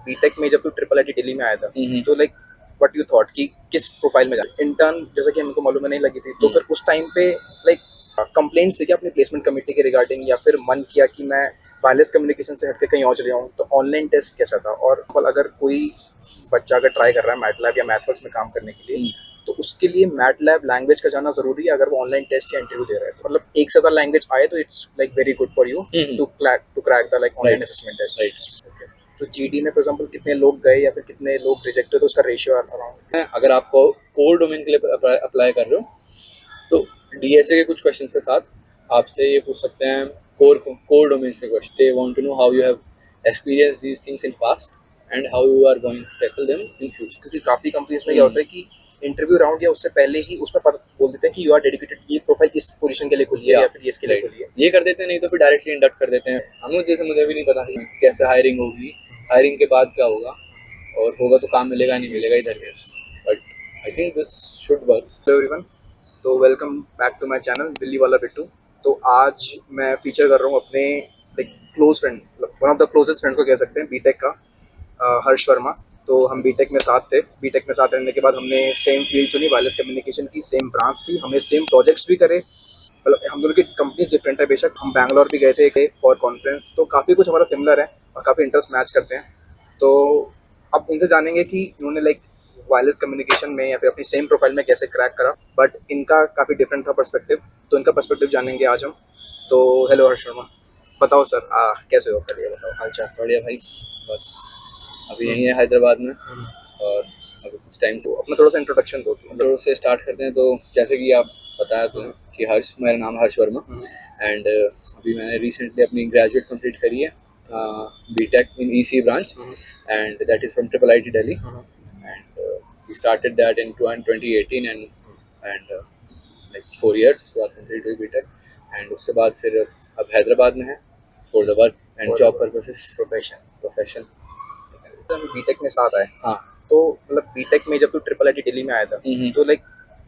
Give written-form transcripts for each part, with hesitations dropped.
BTech में जब तू ट्रिपल आईटी दिल्ली में आया था तो लाइक व्हाट यू थॉट कि किस प्रोफाइल में जा इंटर्न, जैसा कि हमको मालूम है नहीं लगी थी, तो फिर उस टाइम पे लाइक कंप्लेंट्स थी क्या अपनी प्लेसमेंट कमेटी के रिगार्डिंग, या फिर मन किया कि मैं वायरलेस कम्युनिकेशन से हटके कहीं और चले जाऊँ? तो ऑनलाइन टेस्ट कैसा था? और अगर कोई बच्चा अगर ट्राई कर रहा है मैटलैब या मैथवर्क्स में काम करने के लिए, तो उसके लिए मैटलैब लैंग्वेज का जाना जरूरी है अगर वो ऑनलाइन टेस्ट या इंटरव्यू दे रहा है? तो मतलब एक से ज्यादा लैंग्वेज आए तो it's like very good for you to crack the like online assessment test, right? तो जीडी में फॉर एग्जांपल कितने लोग गए या फिर कितने लोग रिजेक्ट हुए, तो उसका रेशियो अराउंड? अगर आप कोर डोमेन के लिए अप्लाई कर रहे हो तो डीएसए के कुछ क्वेश्चंस के साथ आपसे ये पूछ सकते हैं कोर डोमेन्स के question. They want to know how you have experience these things in past and how you are going to tackle them in future. क्योंकि काफी कंपनीज में क्या होता है कि इंटरव्यू राउंड या उससे पहले ही उसमें बोल देते हैं कि यू आर डेडिकेटेड, ये प्रोफाइल इस पोजीशन के लिए खुली है या फिर इसके लिए खुली है, ये कर देते हैं, नहीं तो फिर डायरेक्टली इंडक्ट कर देते हैं। हम जैसे मुझे भी नहीं पता कैसे हायरिंग होगी, हायरिंग के बाद क्या होगा, और होगा तो काम मिलेगा नहीं मिलेगा इधर के, but I think this should work. Hello everyone, तो welcome back to my channel Delhi वाला बिट्टू। तो आज मैं फीचर कर रहा हूँ अपने like close friend, one of the closest friends को कह सकते हैं, बीटेक का हर्ष वर्मा। तो हम बीटेक में साथ थे। बीटेक में साथ रहने के बाद हमने सेम फील्ड चुनी, वायरलेस कम्युनिकेशन की, सेम ब्रांच थी, हमने सेम प्रोजेक्ट्स भी करे। मतलब हम दोनों की कंपनीज डिफरेंट है बेशक। हम बैंगलोर भी गए थे फॉर कॉन्फ्रेंस, तो काफ़ी कुछ हमारा सिमिलर है और काफ़ी इंटरेस्ट मैच करते हैं। तो अब इनसे जानेंगे कि इन्होंने लाइक वायरलेस कम्युनिकेशन में या फिर अपनी सेम प्रोफाइल में कैसे क्रैक करा, बट इनका काफ़ी डिफरेंट था पर्सपेक्टिव, तो इनका पर्सपेक्टिव जानेंगे आज हम। तो हेलो हर्ष शर्मा, बताओ सर कैसे हो? पहले ये बताओ हाल चाल। बढ़िया भाई, बस अभी यहीं है हैदराबाद में, और अभी कुछ टाइम से अपना थोड़ा सा इंट्रोडक्शन दो। मतलब से स्टार्ट करते हैं। तो जैसे कि आप बताया तुम्हें कि मेरा नाम हर्ष वर्मा, एंड अभी मैंने रिसेंटली अपनी ग्रेजुएट कंप्लीट करी है, BTech in EC branch, and that is from triple IT Delhi, and we started that in 2018 and like 4 years उसके बाद कंप्लीट हुई बीटेक, एंड उसके बाद फिर अब हैदराबाद में है for the work and job purposes, profession. BTech में साथ आए, हाँ, तो मतलब बीटेक में जब तू ट्रिपल आईटी दिल्ली में आया था, तो लाइक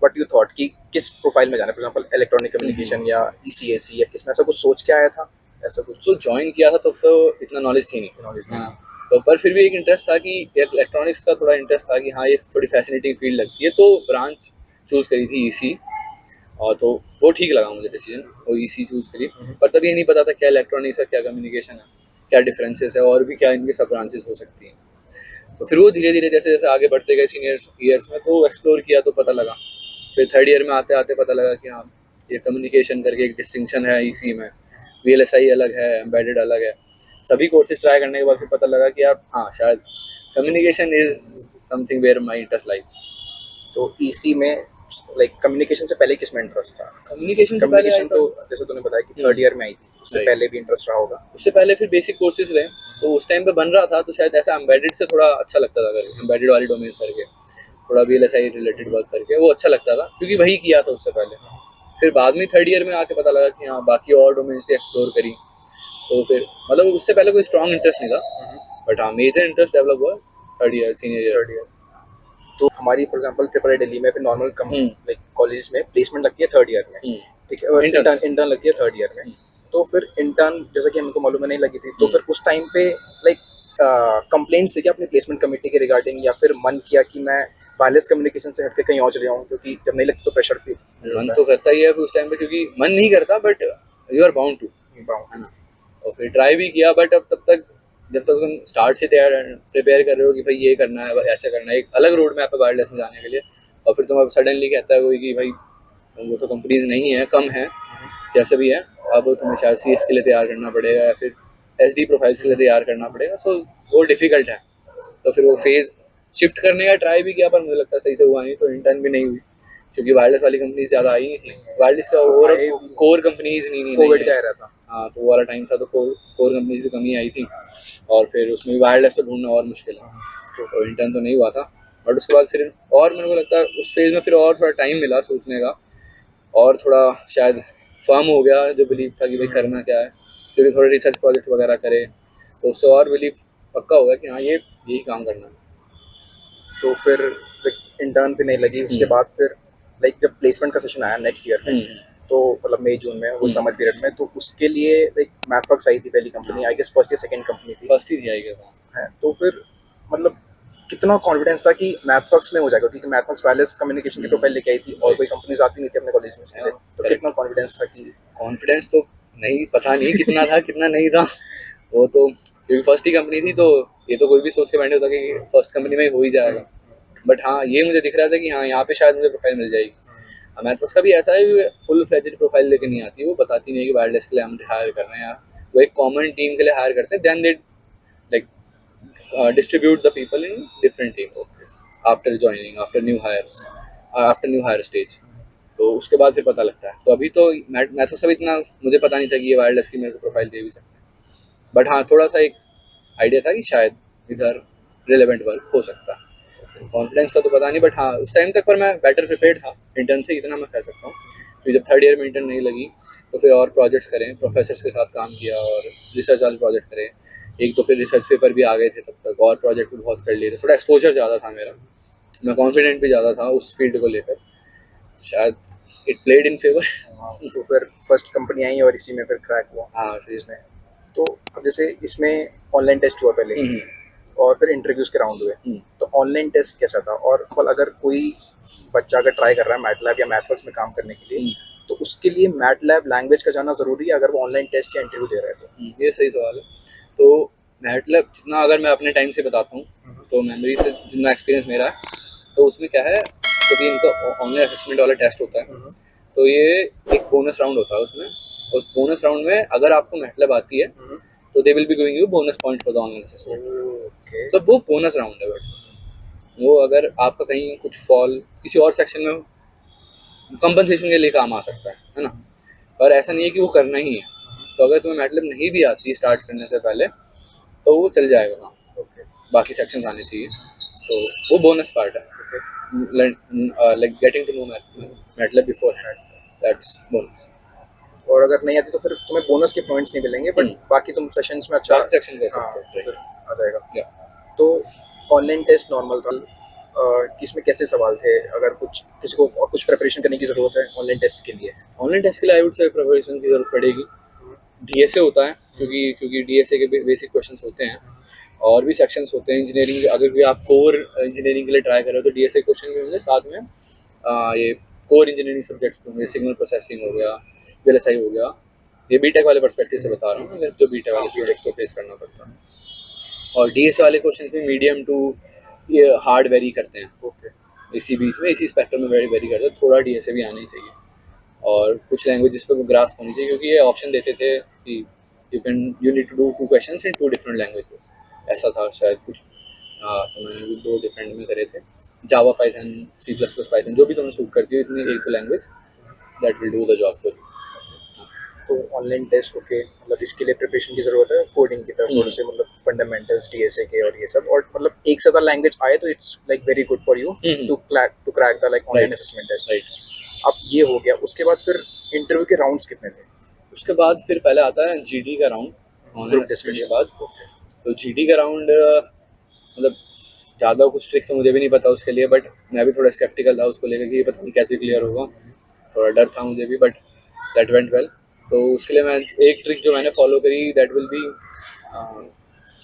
व्हाट यू थॉट कि किस प्रोफाइल में जाना है? फॉर एग्जांपल इलेक्ट्रॉनिक कम्युनिकेशन या ईसीएसी, या किस में ऐसा कुछ सोच के आया था? ऐसा कुछ तो ज्वाइन किया था तब तो इतना नॉलेज थी नहीं, नॉलेज नहीं? तो पर फिर भी एक इंटरेस्ट था कि इलेक्ट्रॉनिक्स का थोड़ा इंटरेस्ट था कि हाँ ये थोड़ी फैसिनेटिंग फील्ड लगती है, तो ब्रांच चूज़ करी थी ईसी, और तो वो ठीक लगा मुझे डिसीजन, वो ईसी चूज़ करी। पर तभी ये नहीं पता था क्या इलेक्ट्रॉनिक्स है, क्या कम्युनिकेशन है, क्या डिफरेंसेस है, और भी क्या इनके सब ब्रांचेस हो सकती हैं। तो फिर वो धीरे धीरे जैसे जैसे आगे बढ़ते गए सीनियर ईयर्स में, तो एक्सप्लोर किया तो पता लगा। फिर थर्ड ईयर में आते आते पता लगा कि हाँ ये कम्युनिकेशन करके एक डिस्टिंक्शन है ईसी में, वीएलएसआई अलग है, एम्बेडेड अलग है। सभी कोर्सेज ट्राई करने के बाद फिर पता लगा कि यार हाँ शायद communication is something where my interest lies. तो ईसी में लाइक कम्युनिकेशन से पहले किस में इंटरेस्ट था? कम्युनिकेशन से कम्युनिकेशन तो जैसे तूने बताया कि थर्ड ईयर में आई थी, उससे पहले भी इंटरेस्ट रहा होगा। उससे पहले फिर बेसिक कोर्सेज रहे, तो उस टाइम पे बन रहा था, तो शायद ऐसा एम्बेडेड से थोड़ा अच्छा लगता था करके, एम्बेडेड वाली डोमेन्स करके, थोड़ा वीएलएसआई रिलेटेड वर्क करके वो अच्छा लगता था, क्योंकि वही किया था उससे पहले। फिर बाद में थर्ड ईयर में आके पता लगा कि हाँ बाकी और डोमेन्स से एक्सप्लोर करी, तो फिर मतलब उससे पहले कोई स्ट्रॉन्ग इंटरेस्ट नहीं था, बट हाँ मेजर इंटरेस्ट डेवलप हुआ थर्ड ईयर सीनियर ईयर। तो हमारी for example triple I Delhi में फिर नॉर्मल लाइक कॉलेज में प्लेसमेंट लगती है थर्ड ईयर में, ठीक है, और इंटर्न लगती है थर्ड ईयर में। तो फिर इंटर्न, जैसा कि हमको मालूम है नहीं लगी थी, तो फिर उस टाइम पे लाइक कंप्लेंट्स थी क्या अपनी प्लेसमेंट कमेटी के रिगार्डिंग, या फिर मन किया कि मैं वायरलेस कम्युनिकेशन से हटके कहीं और चले जाऊँ? क्योंकि जब नहीं लगती तो प्रेशर फील मन तो करता ही है उस टाइम पे, क्योंकि मन नहीं करता but you are bound to, है ना। और फिर ट्राई भी किया, बट अब तब तक जब तक तुम स्टार्ट से प्रिपेयर कर रहे हो कि भाई ये करना है, ऐसा करना है, एक अलग रोड मैप है वायरलेस में जाने के लिए, और फिर तुम अब सडनली कहता है कोई कि भाई वो तो कंपनीज नहीं है, कम है, जैसा भी है, अब तुम्हें शायद सीएस के लिए तैयार करना पड़ेगा या फिर एसडी प्रोफाइल्स के लिए तैयार करना पड़ेगा, सो वो डिफिकल्ट है। तो फिर वो फेज शिफ्ट करने का ट्राई भी किया, पर मुझे लगता है सही से हुआ नहीं, तो इंटर्न भी नहीं हुई, क्योंकि वायरलेस वाली कंपनीज ज़्यादा आई नहीं थी, वायरलेस का और कोर कंपनीज नहीं कोविड का रहा था। हाँ, तो वो वाला टाइम था, तो कोर कंपनीज भी कमी आई थी, और फिर उसमें भी वायरलेस तो ढूंढना और मुश्किल है, तो इंटर्न तो नहीं हुआ था। बट उसके बाद फिर और मेरे को लगता है उस फेज में फिर और थोड़ा टाइम मिला सोचने का, और थोड़ा शायद फर्म हो गया जो बिलीव था कि भाई करना क्या है, फिर थोड़े रिसर्च प्रोजेक्ट वगैरह करे, तो उससे और बिलीव पक्का हो गया कि हाँ ये यही काम करना है। तो फिर इंटर्न पे नहीं लगी, उसके बाद फिर लाइक जब प्लेसमेंट का सेशन आया नेक्स्ट ईयर में, तो मतलब मई जून में, वो समर पीरियड में, तो उसके लिए लाइक मैथवर्क्स आई थी पहली कंपनी, आई गेस फर्स्ट या सेकंड कंपनी थी, फर्स्ट ही थी आई गेस। है तो फिर कितना कॉन्फिडेंस था कि मैथवर्क्स में हो जाएगा, क्योंकि मैथवर्क्स पहले कम्युनिकेशन की प्रोफाइल लेके आई थी और कोई कंपनीज आती नहीं थी अपने कॉलेज में इसके लिए, तो correct. कितना कॉन्फिडेंस था कि कॉन्फिडेंस तो नहीं, पता नहीं कितना था कितना नहीं था, वो तो क्योंकि फर्स्ट ही कंपनी थी, तो ये तो कोई भी सोच के बैठे होता कि फर्स्ट कंपनी में ही हो ही जाएगा। बट हाँ, ये मुझे दिख रहा था कि हाँ यहाँ पे शायद मुझे प्रोफाइल मिल जाएगी। मैथ्स का भी ऐसा है, फुल फ्लेजेड प्रोफाइल लेके नहीं आती, वो बताती नहीं है कि वायरलेस के लिए हम हायर कर रहे हैं, वो एक कॉमन टीम के लिए हायर करते हैं, then they like distribute the people in different teams after joining, after new hires, after new hire stage। तो उसके बाद फिर पता लगता है। तो अभी तो मैं तो सब इतना मुझे पता नहीं था कि ये वायरलेस की मेरे को प्रोफाइल दे भी सकते हैं, बट हाँ थोड़ा सा एक आइडिया था कि शायद इधर रिलेवेंट वर्क हो सकता है। कॉन्फिडेंस का तो पता नहीं, बट हाँ उस टाइम तक पर मैं बेटर प्रिपेयर्ड था इंटर्न से, इतना मैं कह सकता हूँ। फिर जब थर्ड ईयर में इंटर्न नहीं लगी तो फिर और प्रोजेक्ट्स करें, प्रोफेसर्स के साथ काम किया और रिसर्च वाले प्रोजेक्ट करें, एक तो फिर रिसर्च पेपर भी आ गए थे तब तक, और प्रोजेक्ट भी बहुत कर लिए थे, थोड़ा एक्सपोजर ज़्यादा था मेरा, मैं कॉन्फिडेंट भी ज़्यादा था उस फील्ड को लेकर, शायद इट प्लेड इन फेवर। तो फिर फर्स्ट कंपनी आई और इसी में फिर क्रैक हुआ। हाँ फिर इसमें तो अब जैसे इसमें ऑनलाइन टेस्ट हुआ पहले और फिर इंटरव्यूज के राउंड हुए, तो ऑनलाइन टेस्ट कैसा था? और अगर कोई बच्चा अगर ट्राई कर रहा है मैटलैब या मैथवर्क्स में काम करने के लिए, तो उसके लिए मैटलैब लैंग्वेज का जाना ज़रूरी है अगर वो ऑनलाइन टेस्ट या इंटरव्यू दे रहा है तो? ये सही सवाल है। तो मैटलैब जितना अगर मैं अपने टाइम से बताता हूँ तो मेमोरी से जितना एक्सपीरियंस मेरा है, तो उसमें क्या है, क्योंकि इनका ऑनलाइन असेसमेंट वाला टेस्ट होता है, तो ये एक बोनस राउंड होता है उसमें। उस बोनस राउंड में अगर आपको मैटलैब आती है तो they will be giving you bonus point for the online assessment. तो वो बोनस राउंड है, बट वो अगर आपका कहीं कुछ फॉल किसी और सेक्शन में कंपनसेशन के लिए काम आ सकता है ना, पर ऐसा नहीं है कि वो करना ही है। तो अगर तुम्हें मैटलैब नहीं भी आती स्टार्ट करने से पहले तो वो चल जाएगा काम, बाकी सेक्शंस आने चाहिए, तो वो बोनस पार्ट है, like getting to know MATLAB beforehand, that's bonus. और अगर नहीं आती तो फिर तुम्हें बोनस के पॉइंट्स नहीं मिलेंगे, बट बाकी तुम सेशंस में अच्छा बाकी सेक्शन कर हाँ, सकते हो, फिर आ जाएगा। तो ऑनलाइन टेस्ट नॉर्मल था कि इसमें कैसे सवाल थे? अगर कुछ किसी को और कुछ प्रिपरेशन करने की ज़रूरत है ऑनलाइन टेस्ट के लिए? ऑनलाइन टेस्ट के लिए आई वुड से प्रिपरेशन की जरूरत पड़ेगी। डीएसए होता है, क्योंकि डीएसए के बेसिक क्वेश्चंस होते हैं, और भी सेक्शंस होते हैं इंजीनियरिंग, अगर भी आप कोर इंजीनियरिंग के लिए ट्राई कर रहे हो तो डीएसए क्वेश्चन भी होंगे साथ में। ये कोर इंजीनियरिंग सब्जेक्ट्स होंगे, सिग्नल प्रोसेसिंग हो गया, वीएलएसआई हो गया, ये बीटेक वाले पर्सपेक्टिव से बता रहा हूँ, अगर जो बीटेक वाले स्टूडेंट्स को फेस करना पड़ता है। और डीएसए वाले क्वेश्चंस भी मीडियम टू ये हार्ड वेरी करते हैं, इसी बीच में इसी स्पेक्ट्रम में वेरी करते हैं, थोड़ा डीएसए भी आना ही चाहिए, और कुछ लैंग्वेजेस पे वो ग्रास्प होनी चाहिए, क्योंकि ये ऑप्शन देते थे कि you need to do 2 questions in 2 different languages, ऐसा था शायद कुछ। तो मैंने भी 2 डिफरेंट में करे थे, Java Python C plus plus Python, जो भी तुम्हें सूट करती हो इतनी एक language, that will do the job for you. तो ऑनलाइन टेस्ट ओके, मतलब इसके लिए प्रिपरेशन की ज़रूरत है कोडिंग की तरफ थोड़े से, मतलब फंडामेंटल्स डीएसए के और ये सब, और मतलब एक से ज़्यादा लैंग्वेज आए तो it's like very good for you to crack the like online assessment test. अब ये हो गया, उसके बाद फिर इंटरव्यू के राउंड्स कितने थे? उसके बाद फिर पहले आता है जीडी का राउंड, ऑनलाइन असेसमेंट के बाद। तो जीडी का राउंड मतलब ज़्यादा कुछ ट्रिक्स तो मुझे भी नहीं पता उसके लिए, बट मैं भी थोड़ा स्केप्टिकल था उसको लेकर कि ये पता नहीं कैसे क्लियर होगा, थोड़ा डर था मुझे भी, बट दैट वेंट वेल। तो उसके लिए मैं एक ट्रिक जो मैंने फॉलो करी दैट विल बी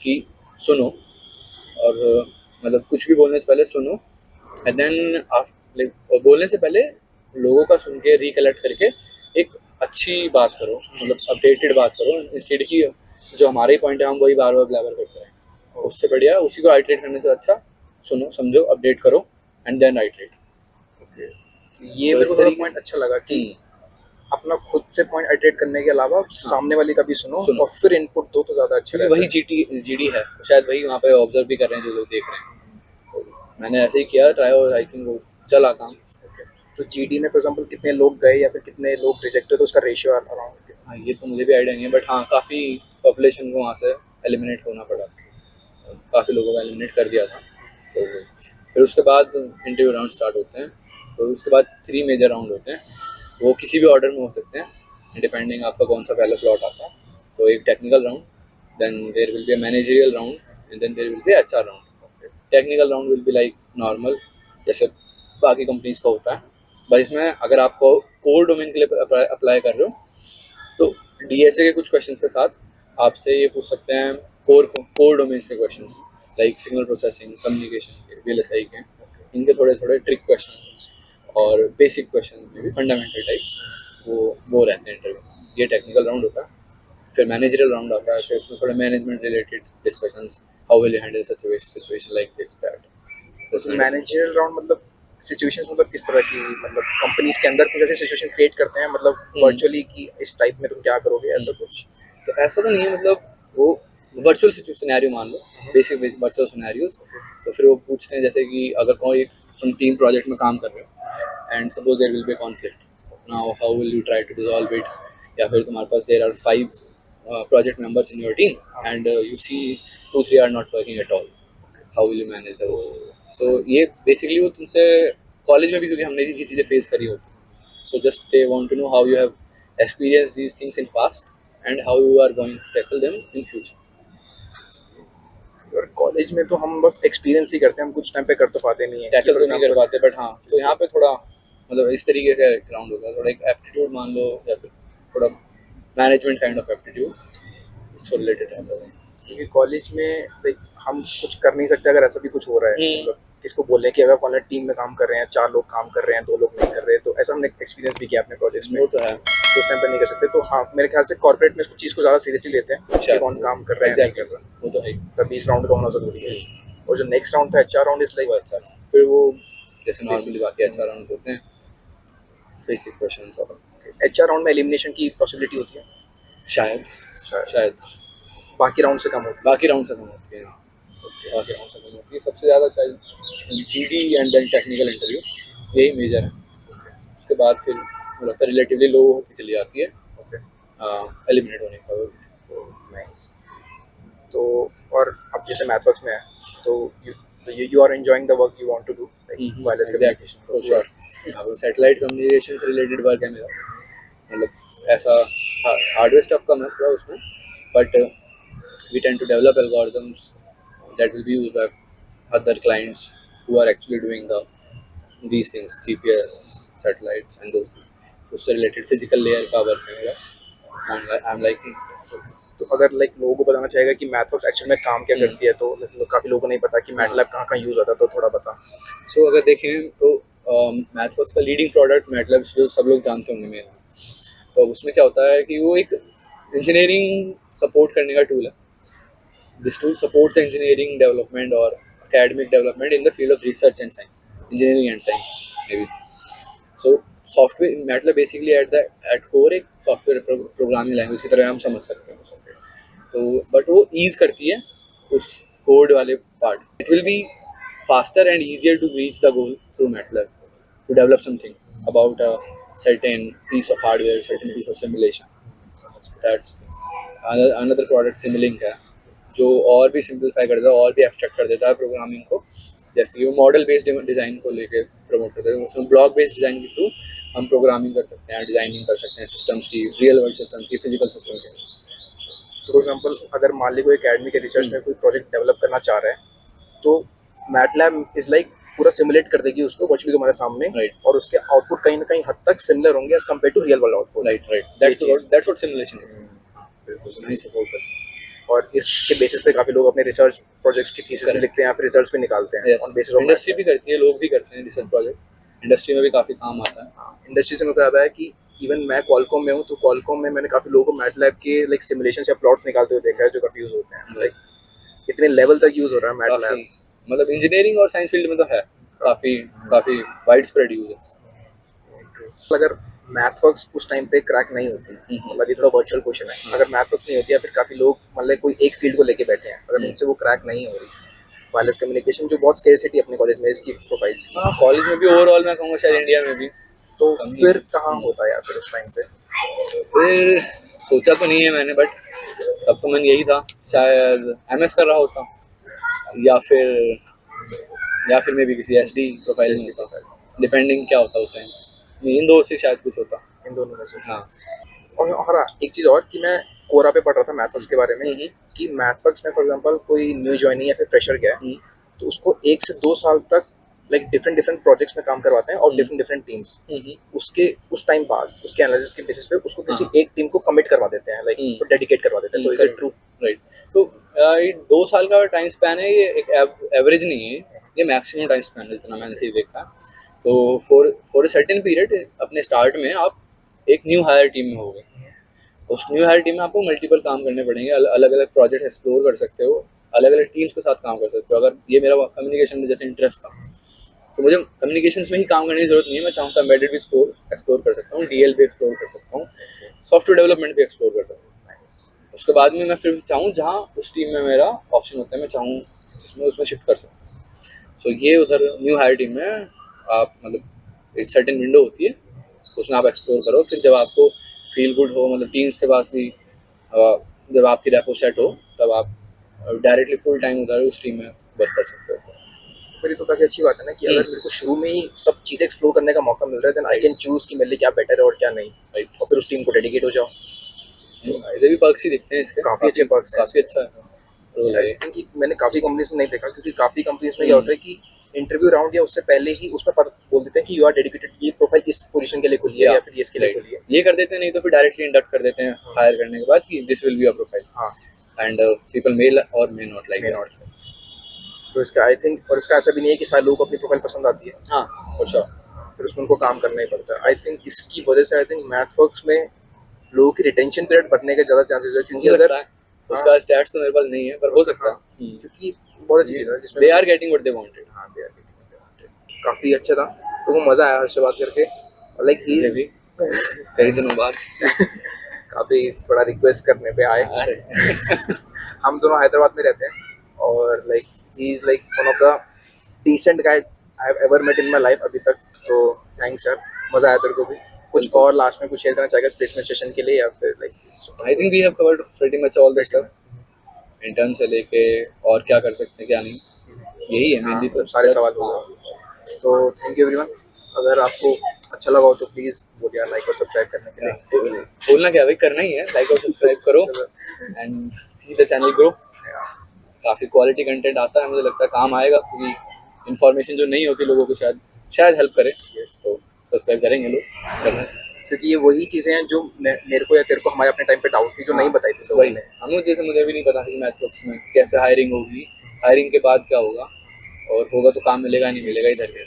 कि सुनो, और मतलब कुछ भी बोलने से पहले सुनो, एंड देन लाइक बोलने से पहले लोगों का सुन के रिकलेक्ट करके एक अच्छी बात करो, मतलब अपडेटेड बात करो, इंस्टेड की जो हमारे पॉइंट है हम वही बार बार ब्लैबर करते हैं, उससे बढ़िया उसी को आइटरेट करने से अच्छा सुनो समझो अपडेट करो एंड देन आइटरेट। ये तो मेरे इस को थोड़ा तरीके पॉइंट से अच्छा लगा कि अपना खुद से पॉइंट आइटरेट करने के अलावा सामने वाले का भी सुनो सुनो। और फिर इनपुट दो तो ज़्यादा अच्छा क्योंकि रहता वही जीडी है, शायद वही वहाँ पे ऑब्जर्व भी कर रहे हैं जो लोग देख रहे हैं, तो मैंने ऐसे ही किया ट्राई, और आई थिंक वो चला काम। तो जीडी में फॉर एग्जांपल कितने लोग गए या फिर कितने लोग रिजेक्ट हुए, तो उसका रेशियो अराउंड? हाँ ये तो मुझे भी आइडिया नहीं है, बट हाँ काफ़ी पॉपुलेशन को वहाँ से एलिमिनेट होना पड़ा, काफ़ी लोगों को एलिमिनेट कर दिया था। तो फिर उसके बाद इंटरव्यू राउंड स्टार्ट होते हैं, तो उसके बाद 3 मेजर राउंड होते हैं, वो किसी भी ऑर्डर में हो सकते हैं डिपेंडिंग आपका कौन सा पहला स्लॉट आता है। तो एक technical round, then there will be a managerial round, and then there will be HR round. Technical round will be like normal जैसे बाकी कंपनीज का होता है, बस इसमें अगर आपको कोर डोमेन के लिए अप्लाई कर रहे हो तो डीएसए के कुछ क्वेश्चंस के साथ आपसे ये पूछ सकते हैं कोर डोमेन्स के questions, like signal processing, communication के, VLSI के, इनके थोड़े थोड़े ट्रिक क्वेश्चंस और बेसिक क्वेश्चंस में भी फंडामेंटल टाइप्स वो रहते हैं इंटरव्यू। ये टेक्निकल राउंड होता है। फिर मैनेजरल राउंड आता है, फिर उसमें थोड़े management related discussions, how will you handle situation like this that. Managerial round मतलब सिचुएशन मतलब किस तरह की, मतलब कंपनीज के अंदर कुछ ऐसी सिचुएशन क्रिएट करते हैं मतलब वर्चुअली कि इस टाइप में तुम क्या करोगे, ऐसा कुछ? तो ऐसा तो नहीं है, मतलब वो वर्चुअल सिनेरियो मान लो, बेसिक वर्चुअल सिनेरियोज। तो फिर वो पूछते हैं जैसे कि अगर कोई तुम टीम प्रोजेक्ट में काम कर रहे हो and suppose there will be conflict, now how will you try to dissolve it. या फिर तुम्हारे पास there are 5 project members in your team and you see 2-3 are not working at all, how will you manage the. So ये basically वो तुमसे college में भी, क्योंकि हमने ये चीज़ें फेस करी होती, so just they want to know how you have experienced these things in past and how you are going to tackle them in future. और कॉलेज में तो हम बस एक्सपीरियंस ही करते हैं, हम कुछ टाइम पे कर तो पाते नहीं है, टैकल तो नहीं कर पाते, बट हाँ, तो यहाँ पे थोड़ा मतलब इस तरीके का ग्राउंड होता है, थोड़ा एक एप्टीट्यूड मान लो या फिर थोड़ा मैनेजमेंट काइंड ऑफ एप्टीट्यूड इससे रिलेटेड रहता है। क्योंकि कॉलेज में लाइक हम कुछ कर नहीं सकते अगर ऐसा भी कुछ हो रहा है, मतलब किसको बोले कि अगर कॉलेज टीम में काम कर रहे हैं, 4 लोग काम कर रहे हैं, 2 लोग नहीं कर रहे, तो ऐसा हमने एक्सपीरियंस भी किया अपने प्रोजेक्ट्स में। वो तो है, तो उस टाइम पे नहीं कर सकते। तो हाँ, मेरे ख्याल से कॉर्पोरेट में इस चीज़ को ज़्यादा सीरियसली लेते हैं कि कौन काम कर रहा है, नहीं कर रहा, वो तो है। तभी इस राउंड का होना ज़रूरी है। और जो नेक्स्ट राउंड था HR राउंड, इज लाइक वो अच्छा, फिर वो जैसे नॉर्मली बाकी अच्छा राउंड होते हैं, बेसिक क्वेश्चंस और HR राउंड में एलिमिनेशन की पॉसिबिलिटी होती है शायद शायद बाकी राउंड से कम होती बाकी राउंड से कम होती है। बाकी राउंड से कम होती है, सबसे ज़्यादा शायद GD and then technical interview, यही मेजर है। उसके बाद फिर मुझे लगता है रिलेटिवली लो होती चली जाती है एलिमिनेट होने का। नाइस। तो और अब जैसे मैथवर्क्स में है, तो you are enjoying the work you want to do, like wireless communication for sure. Satellite communication से रिलेटेड वर्क है मेरा, मतलब ऐसा हार्डवेयर स्टफ कम है थोड़ा उसमें, but we tend to develop algorithms that will be used by other clients who are actually doing these things, GPS, satellites and those things. So उससे related physical layer का work है मेरा, I'm liking it. तो अगर like लोगों को बताना चाहेगा कि मैथवर्क्स एक्चुअल में काम क्या करती है, तो मतलब काफ़ी लोगों को नहीं पता कि मैटलैब कहाँ कहाँ यूज़ होता है, तो थोड़ा बता। So अगर देखें तो मैथवर्क्स का लीडिंग प्रोडक्ट मैटलैब जो सब लोग जानते होंगे मेरा, तो उसमें क्या होता है कि वो एक इंजीनियरिंग सपोर्ट करने का टूल है। This tool supports the engineering development or academic development in the field of research and science, engineering and science maybe. So software MATLAB basically at core एक software programming language की तरह हम समझ सकते हैं उसे। तो but वो ease करती है उस code वाले part। It will be faster and easier to reach the goal through MATLAB to develop something about a certain piece of hardware, certain piece of simulation. That's another product Simulink है, जो और भी simplify कर देता है और भी abstract कर देता है प्रोग्रामिंग को। जैसे कि वो मॉडल बेस्ड डिज़ाइन को लेके प्रमोट करते हैं, उसमें ब्लॉक बेस्ड डिज़ाइन के थ्रू हम प्रोग्रामिंग कर सकते हैं, डिज़ाइनिंग कर सकते हैं सिस्टम्स की, रियल वर्ल्ड सिस्टम्स की, फिजिकल सिस्टम्स की। फॉर एग्जाम्पल अगर मान ली कोई अकेडमी के रिसर्च में कोई प्रोजेक्ट डेवलप करना चाह रहा है, तो मैटलैब इज लाइक पूरा सिमुलेट कर देगी उसको वर्चुअली तुम्हारे सामने, Right. और उसके आउटपुट कहीं ना कहीं हद तक सिमिलर होंगे as compare to real world output. Right, that's what simulation है। बिल्कुल नहीं सपोर्ट करते। और इसके बेसिस पे काफ़ी लोग अपने रिसर्च प्रोजेक्ट्स की थीसिस भी लिखते हैं या फिर रिजल्ट्स भी निकालते हैं ऑन बेसिस ऑफ इंडस्ट्री भी करती है, लोग भी करते हैं रिसर्च प्रोजेक्ट, इंडस्ट्री में भी काफ़ी काम आता है। इंडस्ट्री से मेरे को याद आया कि इवन मैं कॉलकॉम में हूँ, तो कॉलकॉम में मैंने काफ़ी लोगों को मैटलैब के लाइक सिमुलेशन या प्लॉट्स निकालते हुए देखा है जो काफ़ी यूज़ होते हैं, लाइक इतने लेवल तक यूज़ हो रहा है मैटलैब। मतलब इंजीनियरिंग और साइंस फील्ड में तो है काफ़ी वाइड स्प्रेड यूज है। अगर मैथवर्क्स उस टाइम पे क्रैक नहीं होती, मतलब ये थोड़ा वर्चुअल क्वेश्चन है, अगर मैथवर्क्स नहीं होती या फिर काफ़ी लोग मतलब कोई एक फील्ड को लेके बैठे हैं, अगर उनसे वो क्रैक नहीं हो रही, वायरलेस कम्युनिकेशन जो बहुत स्केर्सिटी अपने कॉलेज में इसकी प्रोफाइल्स की, कॉलेज में भी ओवरऑल मैं कहूँगा शायद इंडिया में भी, तो फिर कहाँ होता है यार फिर उस टाइम से? फिर सोचा तो नहीं है मैंने, बट तब तो मैंने यही था, शायद MS कर रहा होता या फिर मैं भी किसी SD प्रोफाइल में होता, डिपेंडिंग क्या होता उस टाइम, इन दो से शायद कुछ होता, इन दोनों में से। हाँ। और हाँ, एक चीज़ और कि मैं कोरा पे पढ़ रहा था मैथवर्क्स के बारे में, कि मैथवर्क्स में फॉर एग्जांपल कोई न्यू ज्वाइनिंग या फिर फ्रेशर गया है, तो उसको 1 से 2 साल तक लाइक डिफरेंट प्रोजेक्ट्स में काम करवाते हैं और डिफरेंट टीम्स, उसके उस टाइम बाद उसके एनालिसिस के बेसिस पे उसको किसी एक टीम को कमिट करवा देते हैं, लाइक डेडिकेट करवा देते हैं। तो इज इट ट्रू? राइट। तो ये 2 साल का टाइम स्पैन है, ये एक एवरेज नहीं है, ये मैक्सिमम टाइम स्पैन है जितना मैंने सही देखा। तो फॉर अ सर्टेन पीरियड अपने स्टार्ट में आप एक न्यू हायर टीम में हो गए। उस न्यू हायर टीम में आपको मल्टीपल काम करने पड़ेंगे, अलग अलग प्रोजेक्ट एक्सप्लोर कर सकते हो, अलग अलग टीम्स के साथ काम कर सकते हो। अगर ये मेरा कम्युनिकेशन में जैसे इंटरेस्ट था, तो मुझे कम्युनिकेशंस में ही काम करने की जरूरत नहीं है, मैं चाहूँ तो एम्बेडेड भी एक्सप्लोर कर सकता हूँ, डीएल भी एक्सप्लोर कर सकता हूँ, सॉफ्टवेयर डेवलपमेंट भी एक्सप्लोर कर सकता हूँ। उसके बाद में मैं फिर चाहूँ जहाँ उस टीम में मेरा ऑप्शन होता है, मैं चाहूँ जिसमें उसमें शिफ्ट कर सकूँ। सो ये उधर न्यू हायर टीम में आप मतलब एक सर्टेन विंडो होती है, उसमें आप एक्सप्लोर करो, फिर जब आपको फील गुड हो, मतलब टीम्स के पास भी जब आपकी रेपो सेट हो, तब आप डायरेक्टली फुल टाइम उधर उस टीम में वर्क कर सकते हो। मेरी तो काफ़ी अच्छी बात है ना कि अगर मेरे को शुरू में ही सब चीज़ें एक्सप्लोर करने का मौका मिल रहा है, देन आई कैन चूज़ कि मेरे लिए क्या बेटर है और क्या नहीं, राइट। और फिर उस टीम को डेडिकेट हो जाओ। इधर भी पर्क्स ही दिखते हैं इसके, काफ़ी अच्छे perks हैं। काफ़ी अच्छा रोल है ये। क्योंकि मैंने काफ़ी कंपनीज में नहीं देखा, क्योंकि काफ़ी कंपनीज में क्या होता है कि इंटरव्यू राउंड या उससे पहले ही उसमें बोल देते हैं कि यू आर डेडिकेटेड, ये प्रोफाइल इस पोजीशन के लिए खुली है या फिर ये इसके लिए खुली है। ये कर देते हैं, नहीं तो फिर डायरेक्टली इंडक्ट कर देते हैं हायर करने के बाद कि this will be your profile. हाँ, एंड पीपल मे और may not like may not. तो इसका आई थिंक, और इसका ऐसा भी नहीं है कि सारे लोगों को अपनी प्रोफाइल पसंद आती है, हाँ अच्छा। फिर उसमें उनको काम करना ही पड़ता है। आई थिंक इसकी वजह से आई थिंक मैथवर्क्स में लोगों की रिटेंशन पीरियड बढ़ने के ज़्यादा चांसेस है, क्योंकि मुझे अगर लगता है उसका स्टैट्स तो मेरे पास नहीं है, पर हो सकता है, क्योंकि बहुत अच्छी चीज़ है जिसमें they are getting what they wanted. हाँ, काफ़ी अच्छा था, तो वो मज़ा आया हर्ष से बात करके। लाइक ही मुझे भी कई दिनों बाद काफ़ी बड़ा रिक्वेस्ट करने पे आए। अरे हम दोनों हैदराबाद में रहते हैं, और like he is like one of the decent guy I have ever met in my life अभी तक। तो थैंक्स यार, मज़ा आया तेरे को भी। कुछ और लास्ट में कुछ शेयर करना चाहेगा स्प्लिटमेंट सेशन के लिए, या फिर like I think we have covered pretty much all the stuff, intern से लेके और क्या कर सकते हैं क्या नहीं, यही है मेनली। तो सारे सवाल हो गए। तो थैंक यू एवरीवन। अगर आपको अच्छा लगा हो तो प्लीज़ बोलिए लाइक और सब्सक्राइब करने के लिए। बोलना क्या भाई, करना ही है, लाइक और सब्सक्राइब करो and see the channel grow. काफ़ी क्वालिटी कंटेंट आता है, मुझे लगता है काम आएगा, क्योंकि इन्फॉर्मेशन जो नहीं होती लोगों को शायद हेल्प करे। तो सब्सक्राइब करेंगे लोग, करना है। क्योंकि ये वही चीज़ें हैं जो मेरे को या तेरे को हमारे अपने टाइम पे डाउट थी, जो नहीं बताई थी लोगों वही ने। हम जैसे मुझे भी नहीं पता कि मैथवर्क्स में कैसे हायरिंग होगी, हायरिंग के बाद क्या होगा, और होगा तो काम मिलेगा नहीं मिलेगा इधर के।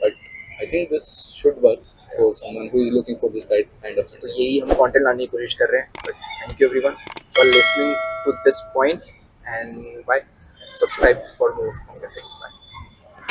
But I think this should work for someone who is looking for this kind of. तो यही हम कंटेंट लाने की कोशिश कर रहे हैं। But thank you everyone for listening to this point, and bye. Subscribe for more.